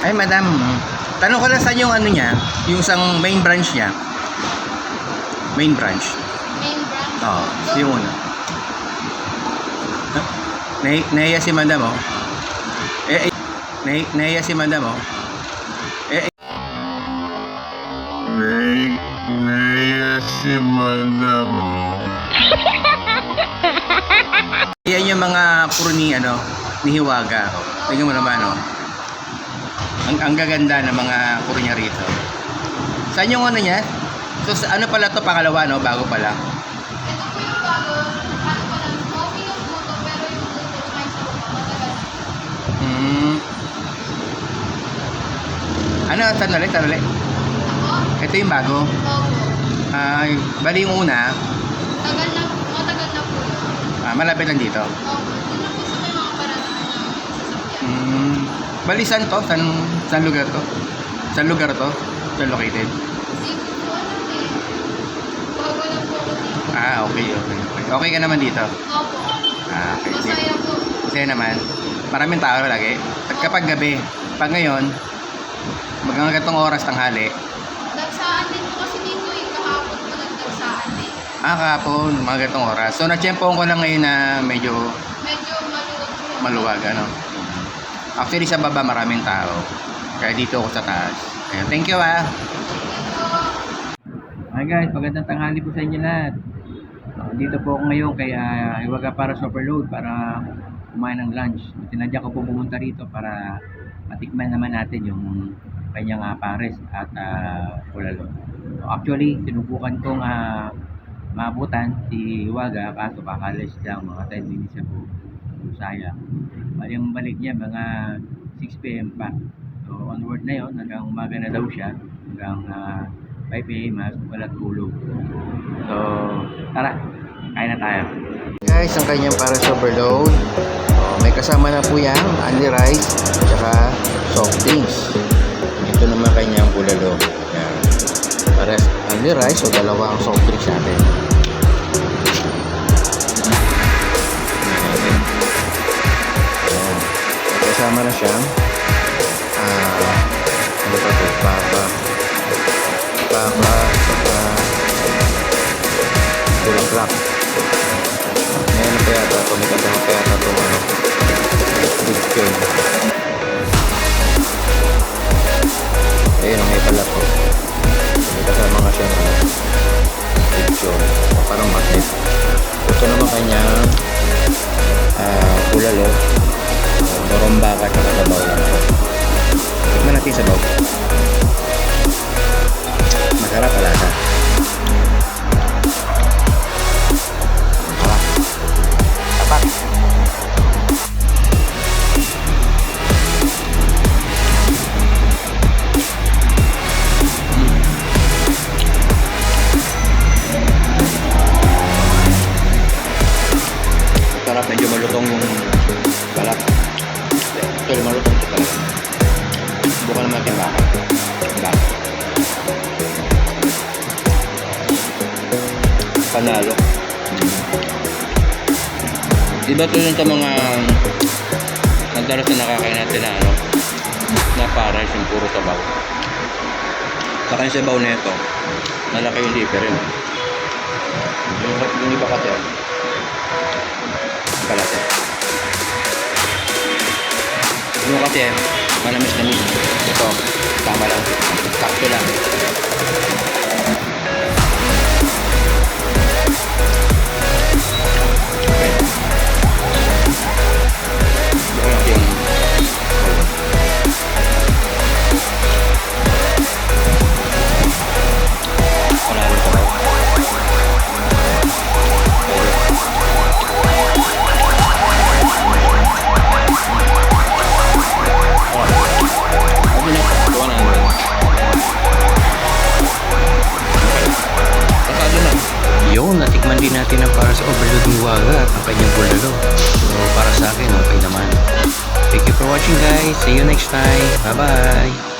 Ay, madam. Tanong ko lang saan yung ano niya, yung isang main branch niya. Main branch. Main branch? Oo, yung una. Huh? Nahiya si madam, oh. Nahiya si madam, oh. Nahiya si madam, oh. Yan yung mga puro ni, ano, ni Hiwaga. Tingnan mo naman, oh. Ang gaganda ng mga puro niya rito. Saan yung ano niya? So, ano pala to, pangalawa, no? Bago pala. Ito po yung bago. Ano pa lang, okay yung photo, pero yung photo may sa matagal. Ano, sandali. Ako? Ito yung bago. Opo. Ay, bali yung una, Matagal na po. malapit lang dito. Opo. Doon na po sa may mga paradahan ng sasakyan. Bali, saan to? Saan lugar to? Saan lugar to? Saan located? Hindi ko po alam eh. Bago lang po ako dito. Okay. Okay ka naman dito? Opo. Okay. Masaya po. Kasi naman, maraming tao lagi. At kapag gabi, pag ngayon, hanggang gatong oras tanghali, Dagsaan din po kasi dito eh. Kahapon po nagdagsaan eh. kahapon, mga gatong oras. So, natsyempohan ko lang ngayon na medyo Medyo maluwag po. maluwag, ano. Actually, sa baba maraming tao. Kaya dito ako sa taas. Ayan, thank you, ah. Hi guys, magandang tanghali po sa inyo lahat. Dito po ako ngayon kay Hiwaga para sa Overload para kumain ng lunch. Tinadya ko po pumunta rito para matikman naman natin yung kanyang pares at bulalo. So, actually, sinubukan kong maabutan si Hiwaga kaso kakalis lang mga 10 minutes na po. Sayang. Yung balik niya mga 6 PM pa. So onward na yon, hanggang umaga na daw siya, hanggang 5 AM wala tulog. So tara, kain na tayo. Guys, ang kanyang para sa overload, may kasama na po yan, only rice at soft drinks. Ito naman kanyang bulalo. Yan. Para only rice o dalawang soft drinks natin. Kasama na siyang ano ba ito? Papa saka bulaklak. Ngayon pa yata ito, may kasama pa yata ito lechon. Ayun, may pala po, may kasama nga siya lechon, parang magnet. Ito naman kanyang bulalo, dorong baka at sabaw lang po. Tikman natin sabaw. Masarap palasa. Masarap. Tapak. Masarap, medyo malutong yung balat. Ito yung malutong ito talaga. Bukan naman yung baka. Panalo. Diba ito yung sa mga madalas na nakakain natin na ano, na pares yung puro sabaw. Saka yung sabaw na ito, malaki yung different. Yung iba kasi palasa. Yung kasi manamis na mis. Ito, tama lang. Sakto lang. Okay. Bukan yung panalo ko raw. Yun, natikman din natin ang para sa overload ni Hiwaga at ang kanyang bulalo. So, para sa akin, okay naman. Thank you for watching guys. See you next time. Bye-bye.